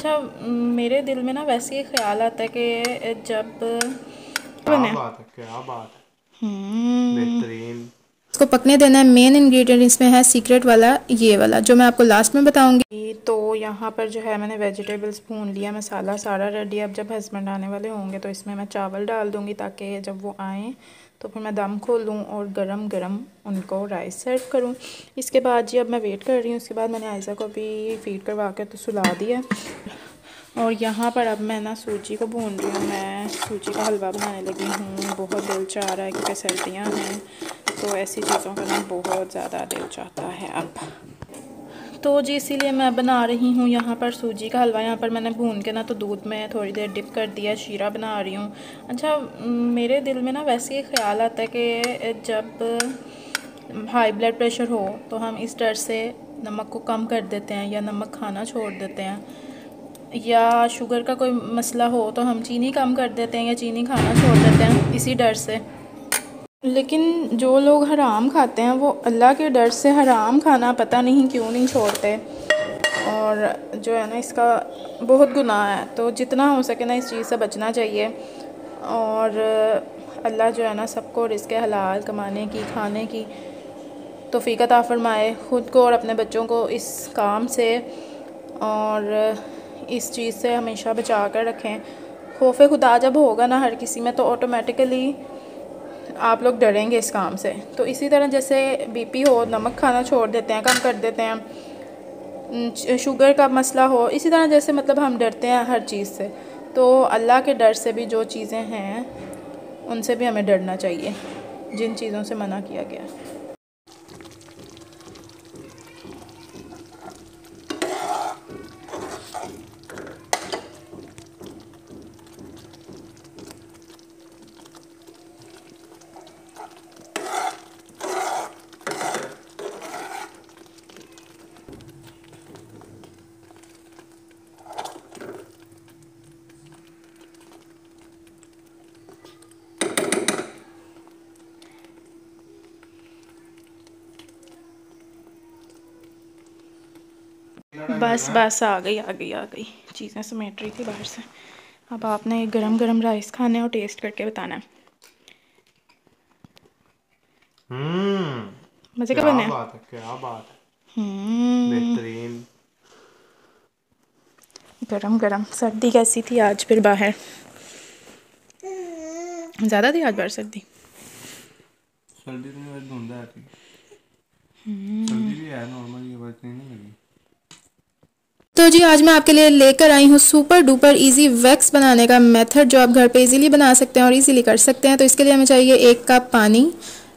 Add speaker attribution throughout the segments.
Speaker 1: अच्छा, मेरे दिल में ना वैसे ही ख्याल आता है कि जब
Speaker 2: क्या बात है, क्या बात है, बेहतरीन।
Speaker 3: इसको पकने देना है। मेन इंग्रेडिएंट इसमें है सीक्रेट वाला, ये वाला जो मैं आपको लास्ट में बताऊंगी।
Speaker 1: तो यहाँ पर जो है मैंने वेजिटेबल्स भून लिया, मसाला सारा रेडी। अब जब हस्बैंड आने वाले होंगे तो इसमें मैं चावल डाल दूँगी ताकि जब वो आएँ तो फिर मैं दम खोल दूँ और गरम गरम उनको राइस सर्व करूँ। इसके बाद जी अब मैं वेट कर रही हूँ। उसके बाद मैंने आयशा को भी फीड करवा के तो सुला दिया। और यहाँ पर अब मैं ना सूजी को भून रही हूँ। मैं सूजी का हलवा बनाने लगी हूँ। बहुत दिल चाह रहा है क्योंकि सर्दियाँ हैं तो ऐसी चीज़ों का ना बहुत ज़्यादा दिल चाहता है अब। तो जी इसीलिए मैं बना रही हूँ यहाँ पर सूजी का हलवा। यहाँ पर मैंने भून के ना तो दूध में थोड़ी देर डिप कर दिया, शीरा बना रही हूँ। अच्छा, मेरे दिल में ना वैसे ही ख्याल आता है कि जब हाई ब्लड प्रेशर हो तो हम इस डर से नमक को कम कर देते हैं या नमक खाना छोड़ देते हैं, या शुगर का कोई मसला हो तो हम चीनी कम कर देते हैं या चीनी खाना छोड़ देते हैं इसी डर से। लेकिन जो लोग हराम खाते हैं वो अल्लाह के डर से हराम खाना पता नहीं क्यों नहीं छोड़ते, और जो है ना इसका बहुत गुनाह है। तो जितना हो सके ना इस चीज़ से बचना चाहिए। और अल्लाह जो है ना सबको रिज़्क़ हलाल कमाने की, खाने की तौफ़ीक अता फ़रमाए, ख़ुद को और अपने बच्चों को इस काम से और इस चीज़ से हमेशा बचा कर रखें। खौफ़ खुदा जब होगा ना हर किसी में तो ऑटोमेटिकली आप लोग डरेंगे इस काम से। तो इसी तरह जैसे बीपी हो, नमक खाना छोड़ देते हैं, कम कर देते हैं, शुगर का मसला हो, इसी तरह जैसे मतलब हम डरते हैं हर चीज़ से, तो अल्लाह के डर से भी जो चीज़ें हैं उनसे भी हमें डरना चाहिए, जिन चीज़ों से मना किया गया है। बस आ गई चीज़ें समेट रही थी बाहर से। अब आपने गरम गरम राइस खाने और टेस्ट करके बताना है। मज़े का बने?
Speaker 2: क्या बात है, क्या बात है, बेहतरीन।
Speaker 1: गरम गरम। सर्दी कैसी थी आज फिर बाहर? ज़्यादा थी आज बाहर सर्दी?
Speaker 2: सर्दी तो नहीं, धुंध है थी। सर्दी भी है नॉर्मल, ये बात नहीं लगी।
Speaker 3: तो जी आज मैं आपके लिए लेकर आई हूँ सुपर डुपर इजी वैक्स बनाने का मेथड, जो आप घर पे इजीली बना सकते हैं और इजीली कर सकते हैं। तो इसके लिए हमें चाहिए 1 कप पानी,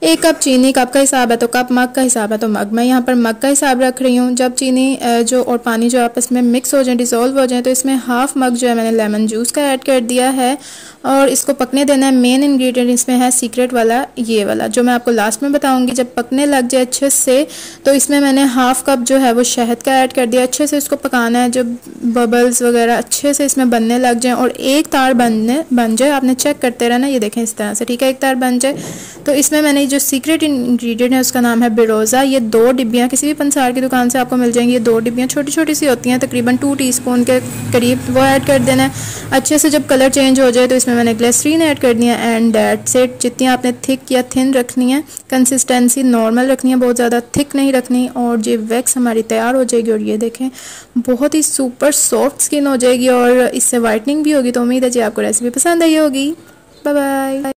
Speaker 3: 1 कप चीनी, कप का हिसाब है तो कप, मग का हिसाब है तो मग। मैं यहाँ पर मग का हिसाब रख रही हूँ। जब चीनी जो और पानी जो आपस में मिक्स हो जाए, डिज़ोल्व हो जाए, तो इसमें हाफ़ मग जो है मैंने लेमन जूस का ऐड कर दिया है और इसको पकने देना है। मेन इंग्रेडिएंट इसमें है सीक्रेट वाला, ये वाला जो मैं आपको लास्ट में बताऊंगी। जब पकने लग जाए अच्छे से तो इसमें मैंने हाफ़ कप जो है वो शहद का ऐड कर दिया। अच्छे से इसको पकाना है, जब बबल्स वगैरह अच्छे से इसमें बनने लग जाएं और एक तार बन जाए, आपने चेक करते रहना, ये देखें इस तरह से, ठीक है, एक तार बन जाए तो इसमें मैंने जो सीक्रेट इंग्रेडिएंट है उसका नाम है बिरोज़ा। ये 2 डिब्बियाँ किसी भी पंसार की दुकान से आपको मिल जाएंगी। ये 2 डिब्बियाँ छोटी छोटी सी होती हैं, तकरीबन 2 टीस्पून के करीब, वो ऐड कर देना है। अच्छे से जब कलर चेंज हो जाए तो इसमें मैंने ग्लिसरीन ऐड कर दिया एंड दैट्स इट। जितनी आपने थिक या थिन रखनी है, कंसिस्टेंसी नॉर्मल रखनी है, बहुत ज़्यादा थिक नहीं रखनी। और ये वैक्स हमारी तैयार हो जाएगी और ये देखें बहुत ही सुपर सॉफ्ट स्किन हो जाएगी और इससे वाइटनिंग भी होगी। तो उम्मीद है जी आपको रेसिपी पसंद आई होगी। Bye bye.